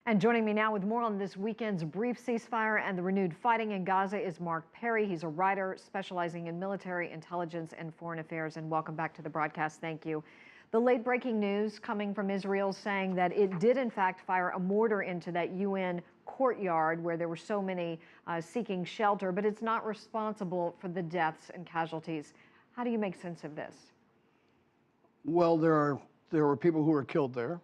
And joining me now with more on this weekend's brief ceasefire and the renewed fighting in Gaza is Mark Perry. He's a writer specializing in military intelligence and foreign affairs. And welcome back to the broadcast. Thank you. The late breaking news coming from Israel saying that it did in fact fire a mortar into that UN courtyard where there were so many seeking shelter, but it's not responsible for the deaths and casualties. How do you make sense of this? Well, there were people who were killed there.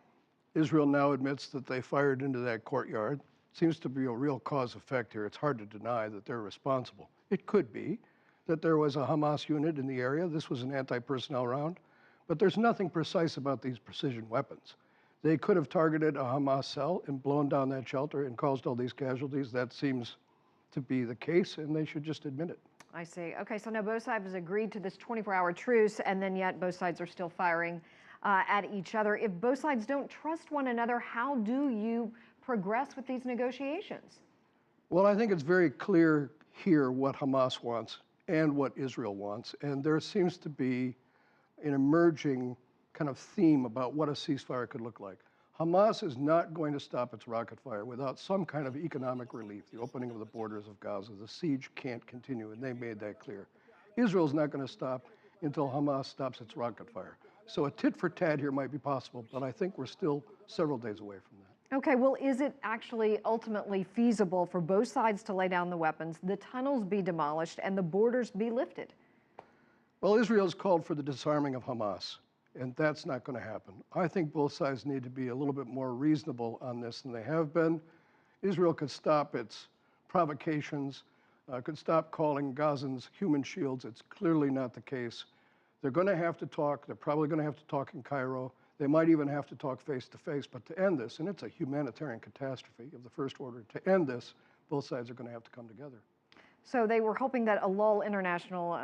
Israel now admits that they fired into that courtyard. Seems to be a real cause effect here. It's hard to deny that they're responsible. It could be that there was a Hamas unit in the area. This was an anti-personnel round, but there's nothing precise about these precision weapons. They could have targeted a Hamas cell and blown down that shelter and caused all these casualties. That seems to be the case, and they should just admit it. I see. Okay, so now both sides have agreed to this 24-hour truce, and then yet both sides are still firing at each other. If both sides don't trust one another, how do you progress with these negotiations? Well, I think it's very clear here what Hamas wants and what Israel wants, and there seems to be an emerging kind of theme about what a ceasefire could look like. Hamas is not going to stop its rocket fire without some kind of economic relief, the opening of the borders of Gaza. The siege can't continue, and they made that clear. Israel's not going to stop until Hamas stops its rocket fire. So a tit for tat here might be possible, but I think we're still several days away from that. Okay, well, is it actually ultimately feasible for both sides to lay down the weapons, the tunnels be demolished, and the borders be lifted? Well, Israel's called for the disarming of Hamas, and that's not going to happen. I think both sides need to be a little bit more reasonable on this than they have been. Israel could stop its provocations, could stop calling Gazans human shields. It's clearly not the case. They're going to have to talk. They're probably going to have to talk in Cairo. They might even have to talk face to face. But to end this, and it's a humanitarian catastrophe of the first order, to end this, both sides are going to have to come together. So they were hoping that a lull, international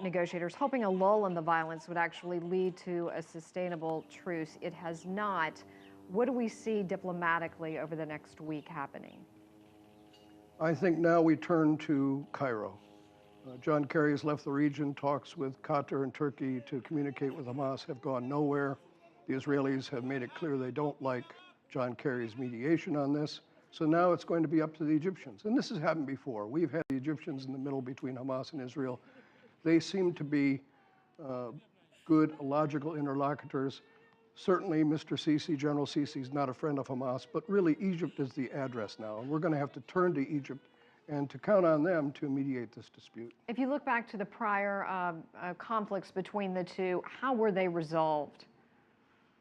negotiators, hoping a lull in the violence would actually lead to a sustainable truce. It has not. What do we see diplomatically over the next week happening? I think now we turn to Cairo. John Kerry has left the region. Talks with Qatar and Turkey to communicate with Hamas have gone nowhere. The Israelis have made it clear they don't like John Kerry's mediation on this. So now it's going to be up to the Egyptians. And this has happened before. We've had the Egyptians in the middle between Hamas and Israel. They seem to be good, logical interlocutors. Certainly, Mr. Sisi, General Sisi, is not a friend of Hamas, but really Egypt is the address now. And we're going to have to turn to Egypt and to count on them to mediate this dispute. If you look back to the prior conflicts between the two, how were they resolved?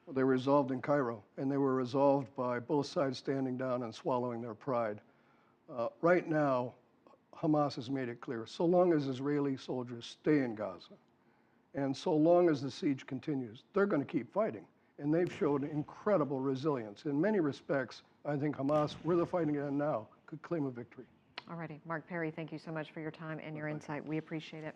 Well, they were resolved in Cairo, and they were resolved by both sides standing down and swallowing their pride. Right now, Hamas has made it clear, so long as Israeli soldiers stay in Gaza, and so long as the siege continues, they're going to keep fighting. And they've showed incredible resilience. In many respects, I think Hamas, where they're fighting at now, could claim a victory. All righty. Mark Perry, thank you so much for your time and your insight. We appreciate it.